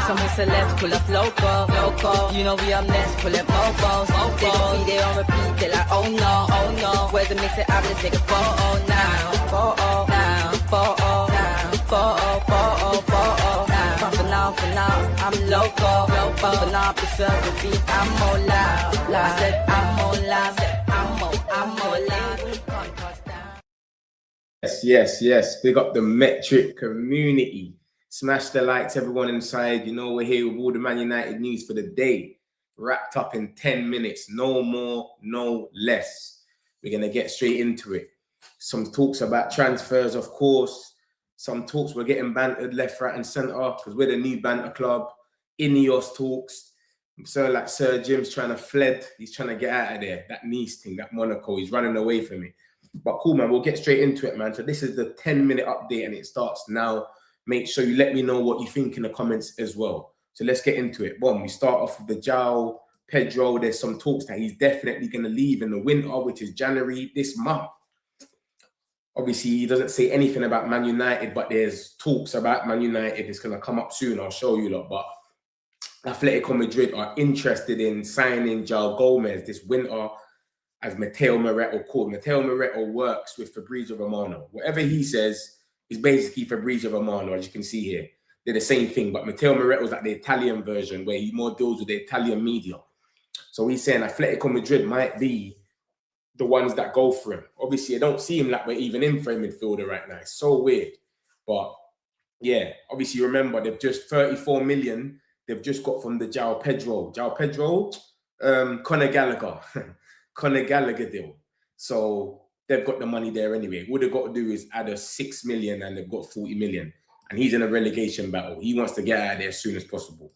Some celebs pull up local. You know we up next, pull up mobos. They don't be there on repeat, they're like, oh no. Where's the mix it up, let's take a photo now. Photo now, photo now, photo now. But for now, I'm local. But for now, I preserve the beat, I'm more loud. I said I'm more loud, I'm more loud. Yes. Big up the Metric community. Smash the likes, everyone inside. You know we're here with all the Man United news for the day. Wrapped up in 10 minutes. No more, no less. We're going to get straight into it. Some talks about transfers, of course. Some talks we're getting bantered left, right and centre because we're the new banter club. Ineos talks. So like Sir Jim's trying to fled. He's trying to get out of there. That Nice thing, that Monaco. He's running away from me. But cool, man. We'll get straight into it, man. So this is the 10-minute update and it starts now. Make sure you let me know what you think in the comments as well. So let's get into it. Boom, we start off with the João Pedro. There's some talks that he's definitely going to leave in the winter, which is January this month. Obviously, he doesn't say anything about Man United, but there's talks about Man United. It's going to come up soon. I'll show you lot. But Atletico Madrid are interested in signing João Gomez this winter, as Matteo Moretto called. Matteo Moretto works with Fabrizio Romano. Whatever he says is basically Fabrizio Romano, as you can see here. They're the same thing, but Matteo Moretto is like the Italian version where he more deals with the Italian media. So he's saying Atletico Madrid might be the ones that go for him. Obviously, it don't seem like we're even in for a midfielder right now. It's so weird. But yeah, obviously, remember, they've just 34 million they've just got from the João Pedro. Conor Gallagher. Conor Gallagher deal. So they've got the money there anyway. All they've got to do is add a 6 million and they've got 40 million. And he's in a relegation battle. He wants to get out of there as soon as possible.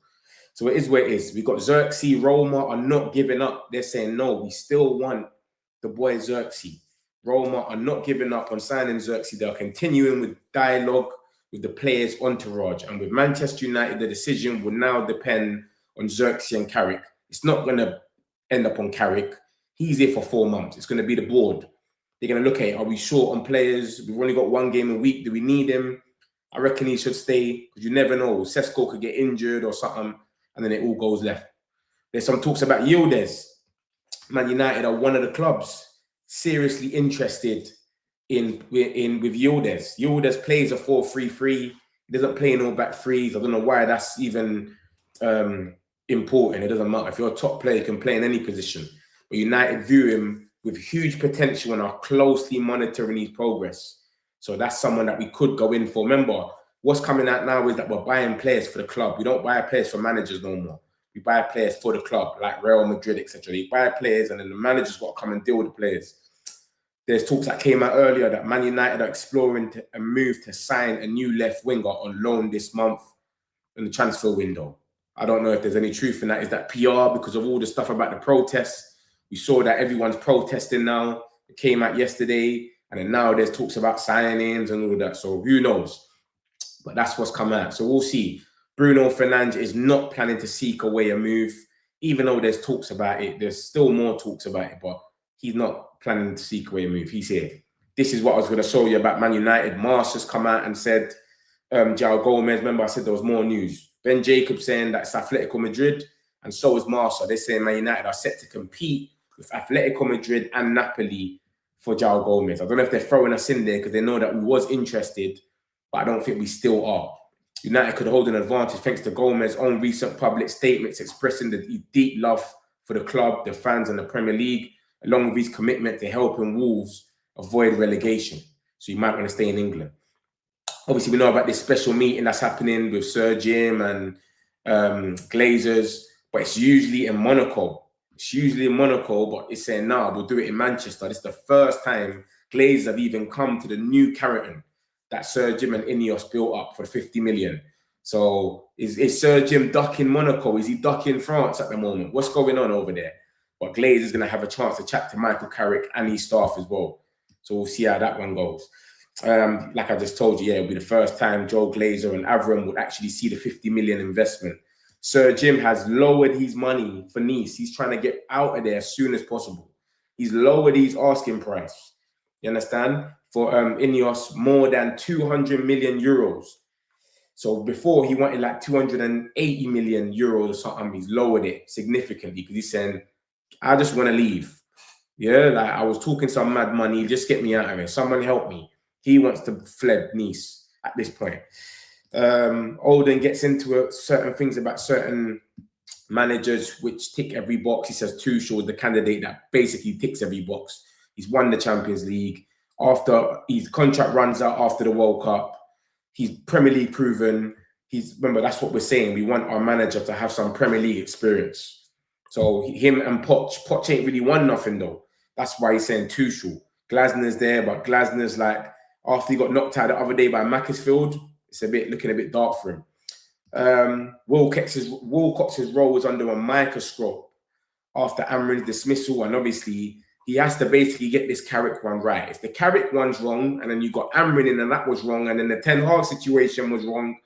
So it is where it is. We've got Xerxes. Roma are not giving up. They're saying, no, we still want the boy Xerxes. Roma are not giving up on signing Xerxes. They're continuing with dialogue with the players' entourage. And with Manchester United, the decision will now depend on Xerxes and Carrick. It's not going to end up on Carrick. He's here for 4 months. It's going to be the board. They're going to look at it. Are we short on players? We've only got 1 game a week. Do we need him? I reckon he should stay because you never know. Sesko could get injured or something and then it all goes left. There's some talks about Yildiz. Man United are one of the clubs seriously interested with Yildiz. Yildiz plays a 4-3-3. He doesn't play in all back threes. I don't know why that's even important. It doesn't matter. If you're a top player, you can play in any position. But United view him with huge potential and are closely monitoring his progress. So that's someone that we could go in for. Remember, what's coming out now is that we're buying players for the club. We don't buy players for managers no more. We buy players for the club, like Real Madrid, etc. They buy players and then the manager's got to come and deal with the players. There's talks that came out earlier that Man United are exploring a move to sign a new left winger on loan this month in the transfer window. I don't know if there's any truth in that. Is that PR because of all the stuff about the protests? We saw that everyone's protesting now. It came out yesterday. And then now there's talks about signings and all that. So who knows? But that's what's come out. So we'll see. Bruno Fernandes is not planning to seek away a move. Even though there's talks about it, there's still more talks about it. But he's not planning to seek away a move. He's here. This is what I was going to show you about Man United. Mars has come out and said, João Gomez, remember I said there was more news. Ben Jacobs saying that it's Atletico Madrid. And so is Marca. They're saying Man United are set to compete with Atletico Madrid and Napoli for João Gomez. I don't know if they're throwing us in there because they know that we was interested, but I don't think we still are. United could hold an advantage thanks to Gomez's own recent public statements expressing the deep love for the club, the fans and the Premier League, along with his commitment to helping Wolves avoid relegation. So you might want to stay in England. Obviously, we know about this special meeting that's happening with Sir Jim and Glazers, but it's usually in Monaco. It's usually in Monaco, but it's saying, nah, we'll do it in Manchester. This is the first time Glazers have even come to the new Carrington that Sir Jim and Ineos built up for 50 million. So is Sir Jim ducking Monaco? Is he ducking France at the moment? What's going on over there? But Glazers is going to have a chance to chat to Michael Carrick and his staff as well. So we'll see how that one goes. Like I just told you, yeah, it'll be the first time Joe Glazer and Avram would actually see the 50 million investment. Sir Jim has lowered his money for Nice. He's trying to get out of there as soon as possible. He's lowered his asking price. You understand? For Ineos, more than 200 million euros. So before he wanted like 280 million euros or something, he's lowered it significantly because he's saying, I just want to leave. Yeah, like I was talking some mad money, just get me out of here. Someone help me. He wants to fled Nice at this point. Olden gets into certain things about certain managers which tick every box. He says Tuchel is the candidate that basically ticks every box. He's won the Champions League. After his contract runs out after the World Cup, he's Premier League proven. Remember, that's what we're saying. We want our manager to have some Premier League experience. So him and Poch ain't really won nothing though. That's why he's saying Tuchel. Glasner's there, but Glasner's like, after he got knocked out the other day by Macclesfield, it's looking a bit dark for him. Wilcox's role was under a microscope after Amrin's dismissal, and obviously he has to basically get this Carrick one right. If the Carrick one's wrong, and then you got Amrin in and that was wrong, and then the Ten Hag situation was wrong,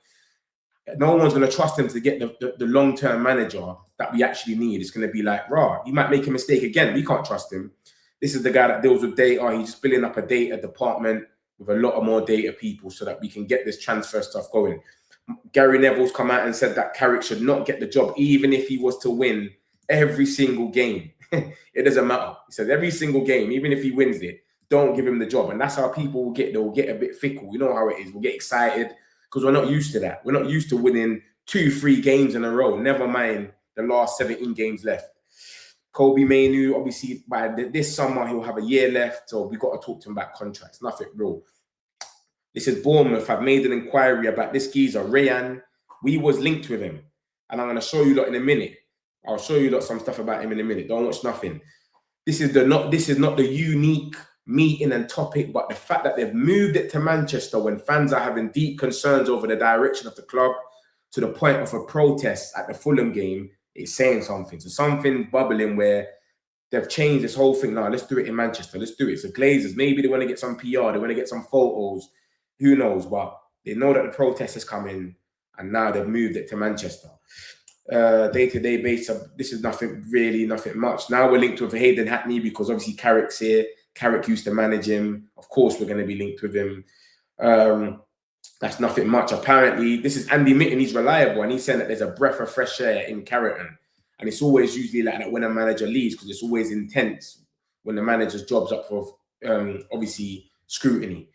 no one's going to trust him to get the long-term manager that we actually need. It's going to be like, rah, he might make a mistake again. We can't trust him. This is the guy that deals with data. He's just building up a data department with a lot of more data people so that we can get this transfer stuff going. Gary Neville's come out and said that Carrick should not get the job, even if he was to win every single game. It doesn't matter. He says every single game, even if he wins it, don't give him the job. And that's how people will get. They'll get a bit fickle. You know how it is. We'll get excited because we're not used to that. We're not used to winning 2-3 games in a row. Never mind the last 17 games left. Kobe Mainoo, obviously, by this summer, he'll have a year left. So we've got to talk to him about contracts. Nothing real. This is Bournemouth. I've made an inquiry about this geezer, Rayan. We was linked with him. And I'm going to show you lot in a minute. I'll show you lot some stuff about him in a minute. Don't watch nothing. This is not the unique meeting and topic, but the fact that they've moved it to Manchester when fans are having deep concerns over the direction of the club to the point of a protest at the Fulham game, it's saying something. So something bubbling where they've changed this whole thing. Now, let's do it in Manchester. Let's do it. So Glazers, maybe they want to get some PR. They want to get some photos. Who knows? But they know that the protest is coming, and now they've moved it to Manchester. Day-to-day basis, this is nothing much. Now we're linked with Hayden Hackney because obviously Carrick's here. Carrick used to manage him. Of course, we're going to be linked with him. That's nothing much. Apparently, this is Andy Mitten. He's reliable, and he's saying that there's a breath of fresh air in Carrington. And it's always usually like that when a manager leaves because it's always intense when the manager's job's up for, obviously, scrutiny.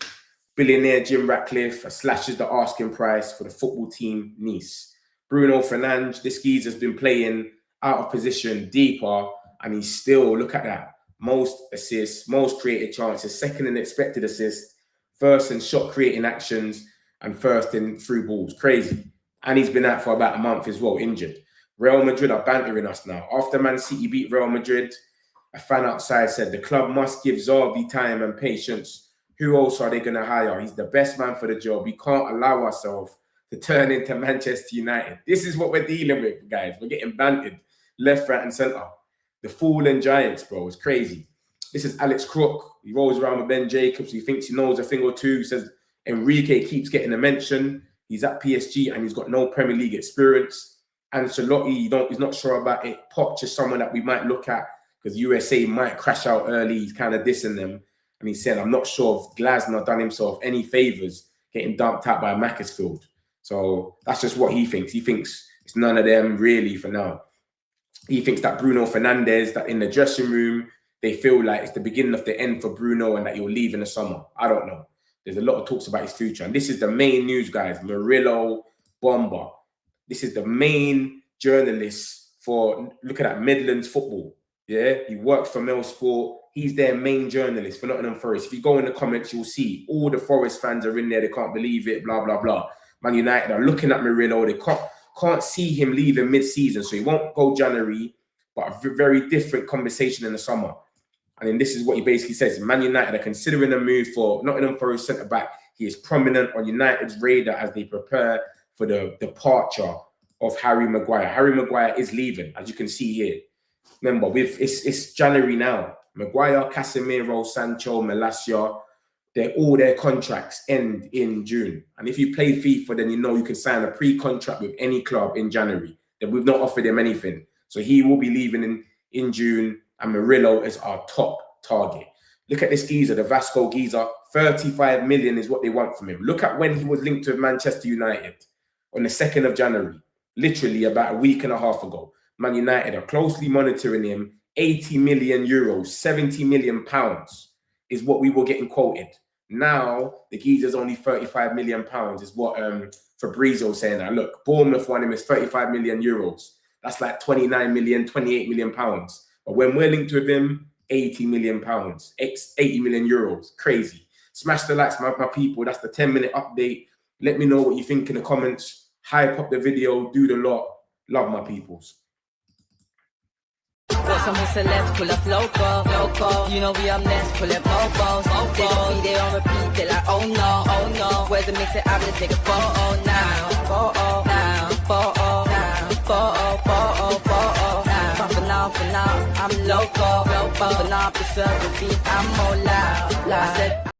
Billionaire Jim Ratcliffe slashes the asking price for the football team Nice. Bruno Fernandes, this geezer's been playing out of position deeper, and he's still, look at that, most assists, most created chances, second in expected assists, first in shot creating actions, and first in through balls. Crazy. And he's been out for about a month as well, injured. Real Madrid are bantering us now. After Man City beat Real Madrid, a fan outside said the club must give Xavi time and patience. Who else are they going to hire? He's the best man for the job. We can't allow ourselves to turn into Manchester United. This is what we're dealing with, guys. We're getting bantered left, right, and centre. The fallen giants, bro. It's crazy. This is Alex Crook. He rolls around with Ben Jacobs. He thinks he knows a thing or two. He says Enrique keeps getting a mention. He's at PSG and he's got no Premier League experience. Ancelotti, he's not sure about it. Poch is someone that we might look at because USA might crash out early. He's kind of dissing them. And he said, I'm not sure if Glasner done himself any favours getting dumped out by Macclesfield. So that's just what he thinks. He thinks it's none of them really for now. He thinks that Bruno Fernandes, that in the dressing room, they feel like it's the beginning of the end for Bruno and that he'll leave in the summer. I don't know. There's a lot of talks about his future. And this is the main news, guys. Murillo, Bomba. This is the main journalist for, look at that, Midlands football. Yeah, he works for Mail Sport. He's their main journalist for Nottingham Forest. If you go in the comments, you'll see all the Forest fans are in there. They can't believe it, blah, blah, blah. Man United are looking at Murillo. They can't see him leaving mid-season. So he won't go January, but a very different conversation in the summer. And then this is what he basically says. Man United are considering a move for Nottingham Forest centre-back. He is prominent on United's radar as they prepare for the departure of Harry Maguire. Harry Maguire is leaving, as you can see here. Remember, it's January now. Maguire, Casemiro, Sancho, Malacia, all their contracts end in June. And if you play FIFA, then you know you can sign a pre-contract with any club in January. Then we've not offered him anything. So he will be leaving in June, and Murillo is our top target. Look at this geezer, the Vasco geezer. 35 million is what they want from him. Look at when he was linked with Manchester United. on the 2nd of January, literally about a week and a half ago. Man United are closely monitoring him. 80 million euros, 70 million pounds is what we were getting quoted. Now, the geezer's only 35 million pounds is what Fabrizio's saying. Now, look, Bournemouth won him is 35 million euros. That's like 29 million, 28 million pounds. But when we're linked with him, 80 million pounds, 80 million euros. Crazy. Smash the likes, my people. That's the 10-minute update. Let me know what you think in the comments. Hype up the video. Do the lot. Love my peoples. Got some celebs pull up local. You know we up next, pull up mobos. They gon' be there on repeat, they like, oh no. Where's the mix it? Let's take a photo now. But for now, I'm local. But now, preserve the beat, I'm more loud. I said,